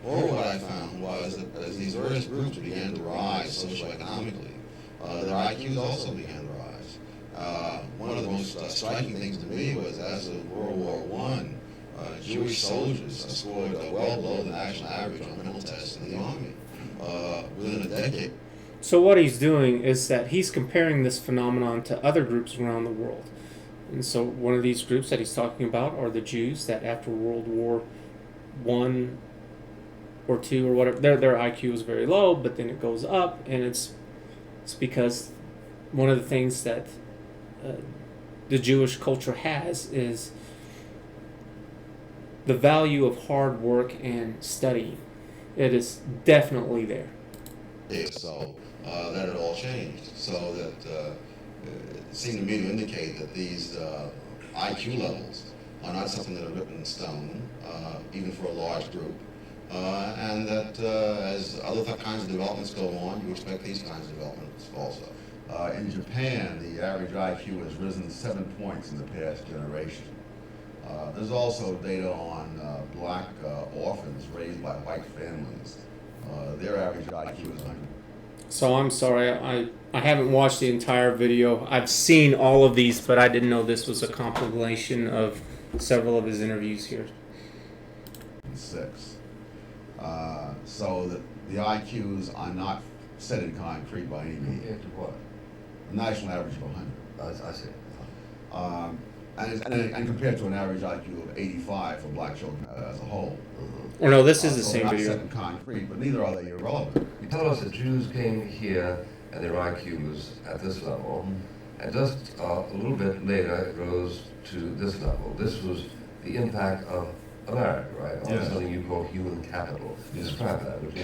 Or what I found was that as these various groups began to rise socioeconomically, their IQs also began to rise. One of the most striking things to me was as of World War I, Jewish soldiers scored well below the national average on mental tests in the Army within a decade. So what he's doing is that he's comparing this phenomenon to other groups around the world. And so one of these groups that he's talking about are the Jews that after World War One or two or whatever, their IQ is very low, but then it goes up, and it's because one of the things that the Jewish culture has is the value of hard work and studying. It is definitely there. So that had all changed. So that it seemed to me to indicate that these IQ levels are not something that are written in stone, even for a large group. And that as other kinds of developments go on, you expect these kinds of developments also. In Japan, the average IQ has risen 7 points in the past generation. There's also data on black orphans raised by white families. Their average IQ is 100. So I'm sorry, I haven't watched the entire video. I've seen all of these, but I didn't know this was a compilation of several of his interviews here. 6. So the IQs are not set in concrete by any means. Compared to what? The national average of 100. I see. And compared to an average IQ of 85 for black children as a whole. Or no, this is the So same they're not video. set in concrete, but neither are they irrelevant. You tell us that Jews came here and their IQ was at this level, and just a little bit later it rose to this level. This was the impact of America, right? On Yes. something you call human capital. Describe that, would you?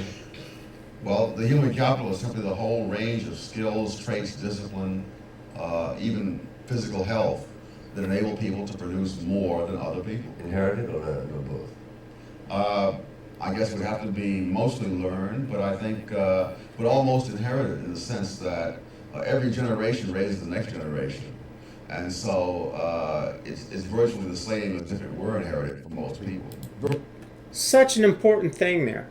Well, the human capital is simply the whole range of skills, traits, discipline, even physical health that enable people to produce more than other people. Inherited or both? I guess we have to be mostly learned, but I think, but almost inherited in the sense that every generation raises the next generation. And so it's virtually the same as if it were inherited for most people. Such an important thing there.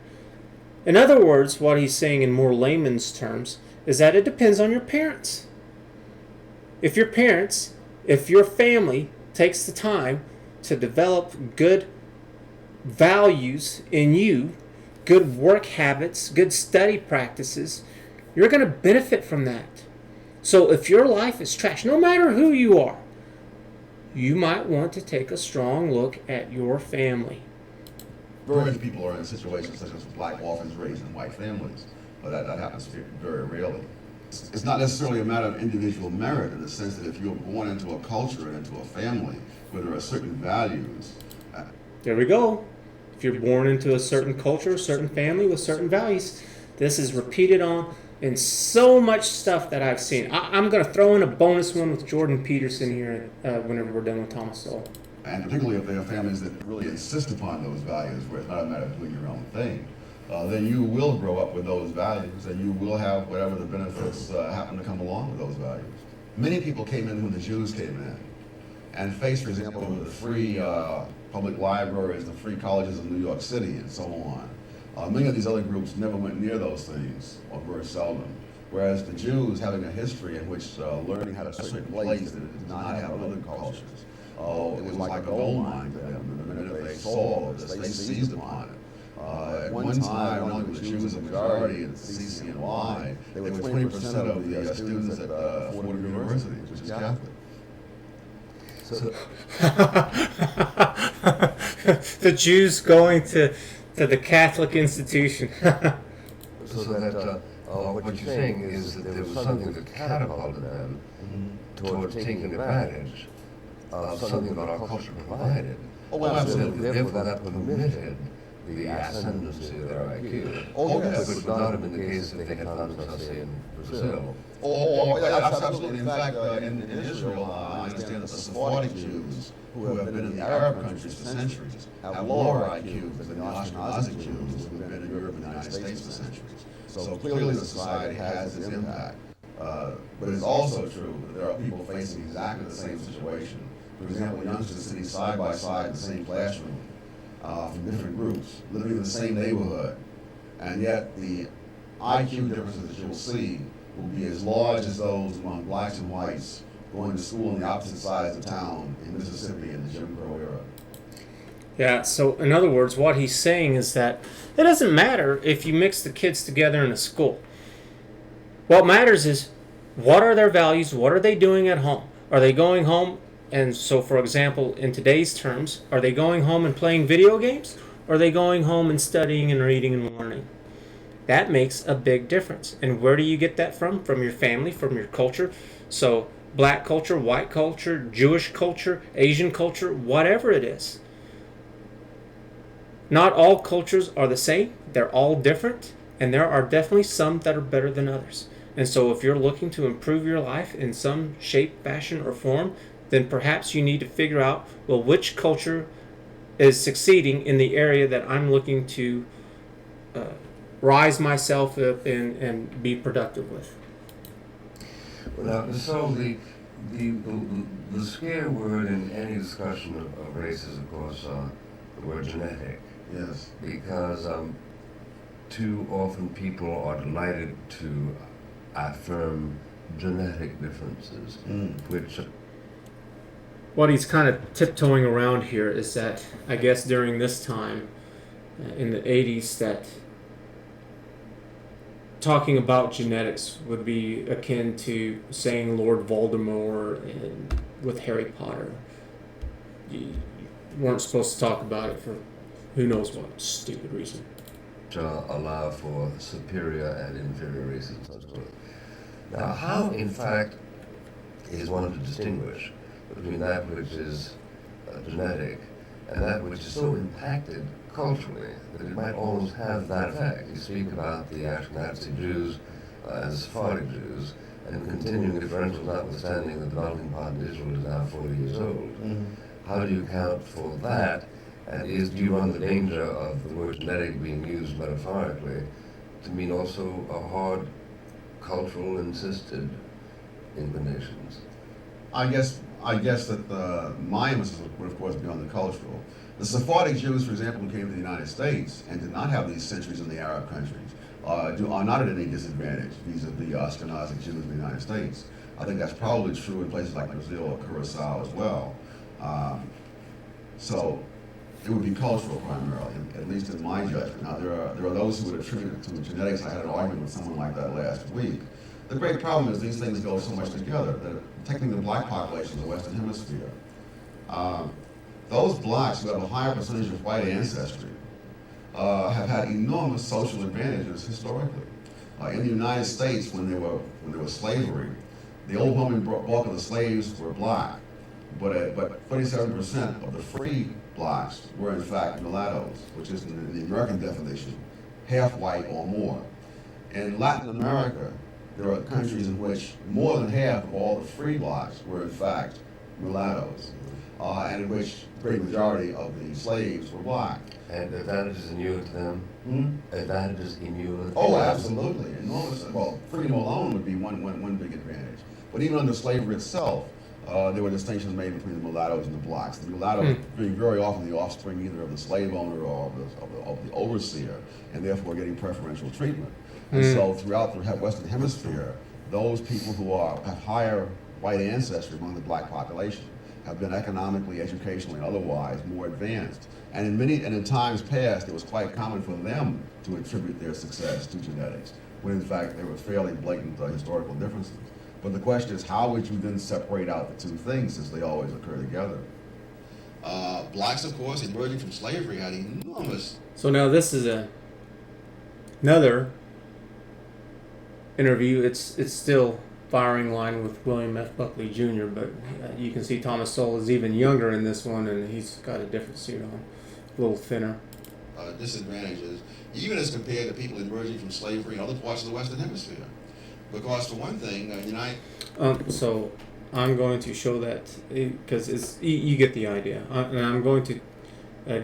In other words, what he's saying in more layman's terms is that it depends on your parents. If your parents, if your family takes the time to develop good values in you, good work habits, good study practices, you're going to benefit from that. So if your life is trash, no matter who you are, you might want to take a strong look at your family. Very few people are in situations such as black orphans raised in white families, but that happens very rarely. It's not necessarily a matter of individual merit in the sense that if you're born into a culture and into a family where there are certain values. There we go. If you're born into a certain culture, a certain family with certain values, this is repeated on in so much stuff that I've seen. I'm going to throw in a bonus one with Jordan Peterson here whenever we're done with Thomas Sowell. And particularly if there are families that really insist upon those values, where it's not a matter of doing your own thing, then you will grow up with those values and you will have whatever the benefits happen to come along with those values. Many people came in when the Jews came in and faced, for example, with the free public libraries, the free colleges of New York City, and so on. Many of these other groups never went near those things, or very seldom. Whereas the Jews, having a history in which learning had a certain place that it did not have in other cultures, it was like a gold mine to them. The minute they saw this, they seized upon it. At one time, not only were the Jews a majority in CCNY, they were 20% of the students at Fordham University, which is Catholic. So, The Jews going to the Catholic institution. so that what you're saying is that there was something that catapulted them towards taking advantage of something that our culture provided. Oh, absolutely. Therefore, that permitted the ascendancy of their IQ. Oh, yes. Which would not have been the case if they had found themselves, say, in Brazil. Absolutely. In fact, in Israel, I understand that the Sephardic Jews, who have been in the Arab countries for centuries, have lower IQs than the Ashkenazic Jews, who have been in Europe and the United States for centuries. So clearly the society has its impact. But it's also true that there are people facing exactly the same situation. For example, youngsters sitting side by side in the same classroom. from different groups living in the same neighborhood, and yet the IQ differences that you'll see will be as large as those among blacks and whites going to school on the opposite sides of town in Mississippi in the Jim Crow era. Yeah, so in other words, what he's saying is that it doesn't matter if you mix the kids together in a school. What matters is, what are their values? What are they doing at home? Are they going home? And so, for example, in today's terms, are they going home and playing video games? Or are they going home and studying and reading and learning? That makes a big difference. And where do you get that from? From your family, from your culture. So, black culture, white culture, Jewish culture, Asian culture, whatever it is. Not all cultures are the same. They're all different. And there are definitely some that are better than others. And so if you're looking to improve your life in some shape, fashion, or form, then perhaps you need to figure out, well, which culture is succeeding in the area that I'm looking to rise myself up and be productive with. Well, so the scare word in any discussion of race is, of course, the word genetic. Yes. Because too often people are delighted to affirm genetic differences, which... What he's kind of tiptoeing around here is that, I guess during this time, in the 80s, that talking about genetics would be akin to saying Lord Voldemort and with Harry Potter. You weren't supposed to talk about it for who knows what stupid reason. Allow for superior and inferior races and so forth. Now, how, in fact, is one to distinguish between that which is genetic and that which is so impacted culturally that it might almost have that effect? You speak about the Ashkenazi Jews and the Sephardic Jews, and continuing differentials notwithstanding the developing part of Israel is now 40 years old. How do you account for that? And do you run the danger of the word genetic being used metaphorically to mean also a hard cultural insisted inclinations? I guess that my emphasis would, of course, be on the cultural. The Sephardic Jews, for example, who came to the United States and did not have these centuries in the Arab countries, are not at any disadvantage vis-a-vis Ashkenazi Jews in the United States. I think that's probably true in places like Brazil or Curacao as well. So it would be cultural primarily, at least in my judgment. Now, there are those who would attribute it to genetics. I had an argument with someone like that last week. The great problem is these things go so much together that, taking the black population of the Western Hemisphere, those blacks who have a higher percentage of white ancestry have had enormous social advantages historically. In the United States, when there was slavery, the overwhelming bulk of the slaves were black, but 47% of the free blacks were in fact mulattoes, which is in the American definition, half white or more. In Latin America, there are countries in which more than half of all the free blacks were in fact mulattoes, and in which the great majority of the slaves were black. And advantages inure to them? Advantages inure to them? Oh, absolutely. Enormous. Well, freedom alone would be one big advantage. But even under slavery itself, there were distinctions made between the mulattoes and the blacks. The mulattoes being very often the offspring either of the slave owner or of the overseer, and therefore getting preferential treatment. And so throughout the Western Hemisphere, those people who have higher white ancestry among the black population have been economically, educationally, and otherwise more advanced. And in times past, it was quite common for them to attribute their success to genetics, when in fact there were fairly blatant historical differences. But the question is, how would you then separate out the two things, since they always occur together? Blacks, of course, emerging from slavery had enormous... So now this is another interview. It's still firing line with William F. Buckley Jr., but you can see Thomas Sowell is even younger in this one, and he's got a different suit on, a little thinner. Disadvantages, even as compared to people emerging from slavery in other parts of the Western Hemisphere. Because for one thing, so I'm going to show that, because you get the idea, and I'm going to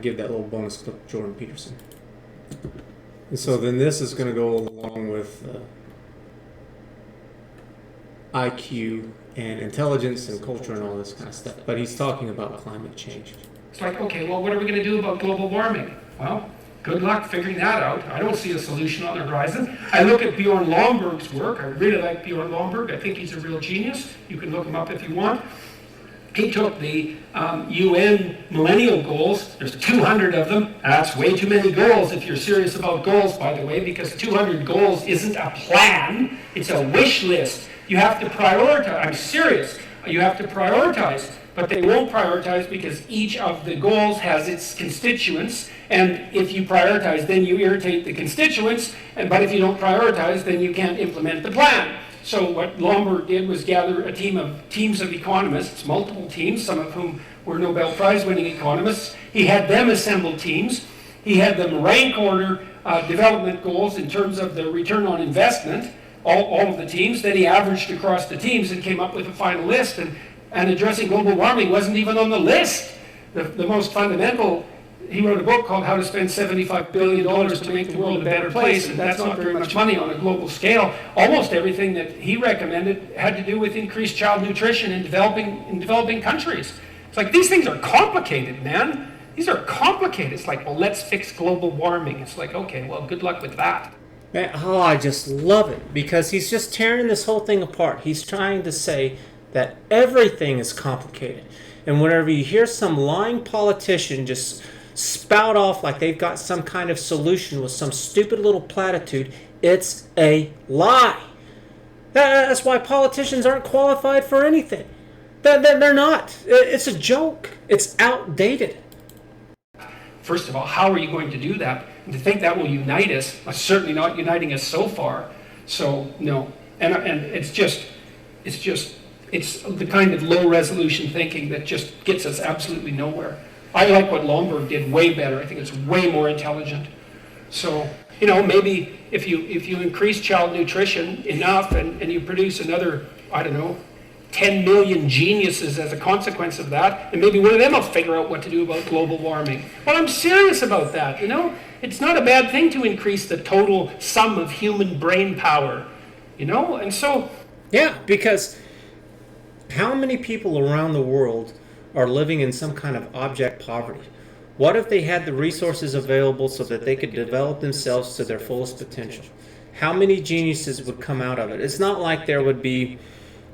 give that little bonus clip to Jordan Peterson. And so then this is going to go along with IQ and intelligence and culture and all this kind of stuff. But he's talking about climate change. It's like, okay, well, what are we going to do about global warming? Well, good luck figuring that out. I don't see a solution on the horizon. I look at Bjorn Lomborg's work. I really like Bjorn Lomborg. I think he's a real genius. You can look him up if you want. He took the UN Millennial Goals. There's 200 of them. That's way too many goals if you're serious about goals, by the way, because 200 goals isn't a plan. It's a wish list. You have to prioritize. I'm serious. You have to prioritize. But they won't prioritize because each of the goals has its constituents. And if you prioritize, then you irritate the constituents. But if you don't prioritize, then you can't implement the plan. So what Lomborg did was gather a teams of economists, multiple teams, some of whom were Nobel Prize-winning economists. He had them assemble teams. He had them rank order development goals in terms of the return on investment, all of the teams. Then he averaged across the teams and came up with a final list. And addressing global warming wasn't even on the list. The most fundamental, he wrote a book called How to Spend $75 Billion to Make the World a Better Place, and that's not very much money on a global scale. Almost everything that he recommended had to do with increased child nutrition in developing countries. It's like, these things are complicated, man. These are complicated. It's like, well, let's fix global warming. It's like, okay, well, good luck with that. Man, oh, I just love it because he's just tearing this whole thing apart. He's trying to say that everything is complicated. And whenever you hear some lying politician just spout off like they've got some kind of solution with some stupid little platitude, it's a lie. That's why politicians aren't qualified for anything. They're not. It's a joke. It's outdated. First of all, how are you going to do that? And to think that will unite us, certainly not uniting us so far. So, no. And it's the kind of low-resolution thinking that just gets us absolutely nowhere. I like what Lomborg did way better. I think it's way more intelligent. So, maybe if you increase child nutrition enough and you produce another, 10 million geniuses as a consequence of that, and maybe one of them will figure out what to do about global warming. Well, I'm serious about that, It's not a bad thing to increase the total sum of human brain power, And so... Yeah, because how many people around the world are living in some kind of abject poverty? What if they had the resources available so that they could develop themselves to their fullest potential? How many geniuses would come out of it? It's not like there would be,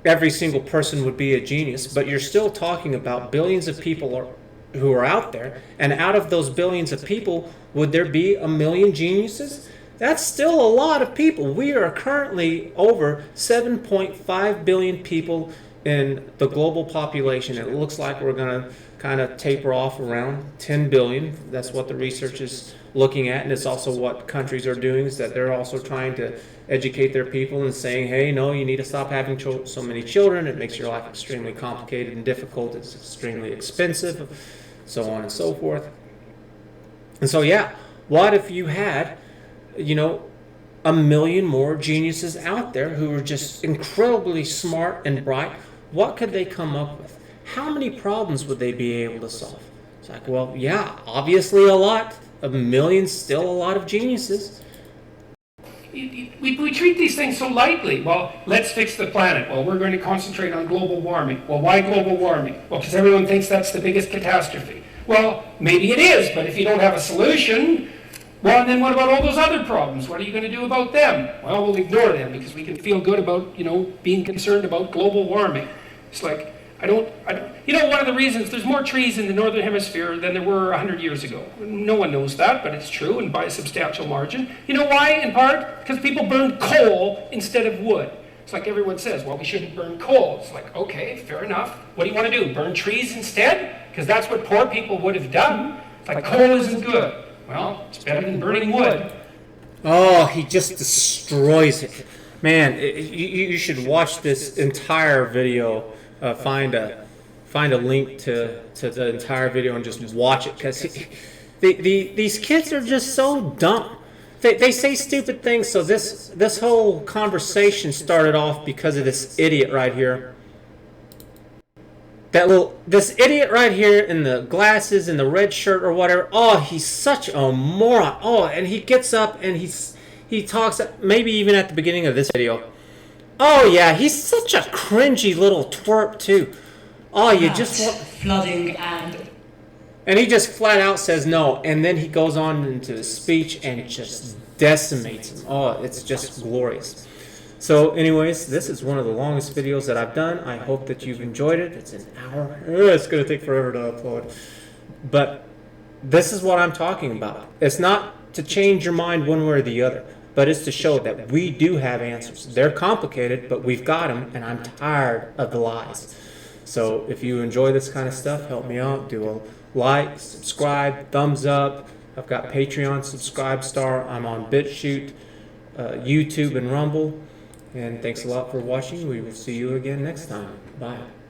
every single person would be a genius, but you're still talking about billions of people who are out there, and out of those billions of people, would there be 1 million geniuses? That's still a lot of people. We are currently over 7.5 billion people in the global population. It looks like we're going to kind of taper off around 10 billion. That's what the research is looking at, and it's also what countries are doing, is that they're also trying to educate their people and saying, hey, no, you need to stop having so many children. It makes your life extremely complicated and difficult. It's extremely expensive, so on and so forth. And so, yeah, what if you had, 1 million more geniuses out there who are just incredibly smart and bright? What could they come up with? How many problems would they be able to solve? It's like, well, yeah, obviously a lot. 1 million's still a lot of geniuses. We treat these things so lightly. Well, let's fix the planet. Well, we're going to concentrate on global warming. Well, why global warming? Well, because everyone thinks that's the biggest catastrophe. Well, maybe it is, but if you don't have a solution, well, and then what about all those other problems? What are you going to do about them? Well, we'll ignore them because we can feel good about, being concerned about global warming. It's like, one of the reasons there's more trees in the northern hemisphere than there were 100 years ago. No one knows that, but it's true, and by a substantial margin. You know why, in part? Because people burned coal instead of wood. It's like everyone says, well, we shouldn't burn coal. It's like, okay, fair enough. What do you want to do, burn trees instead? Because that's what poor people would have done. It's like, coal isn't good. Well, it's better than burning wood. Oh, he just destroys it. Man, you should watch this entire video. Find a link to the entire video and just watch it, because these kids are just so dumb. They say stupid things. So this whole conversation started off because of this idiot right here. This idiot right here in the glasses and the red shirt or whatever. Oh, he's such a moron. Oh, and he gets up and he talks, maybe even at the beginning of this video. Oh yeah, he's such a cringy little twerp too. Oh, you just want flooding and And he just flat out says no. And then he goes on into his speech and just decimates him. Oh, it's just glorious. So anyways, this is one of the longest videos that I've done. I hope that you've enjoyed it. It's an hour. It's going to take forever to upload. But this is what I'm talking about. It's not to change your mind one way or the other, but it's to show that we do have answers. They're complicated, but we've got them, and I'm tired of the lies. So if you enjoy this kind of stuff, help me out. Do a like, subscribe, thumbs up. I've got Patreon, Subscribe Star. I'm on Bitchute, YouTube, and Rumble. And thanks a lot for watching. We will see you again next time. Bye.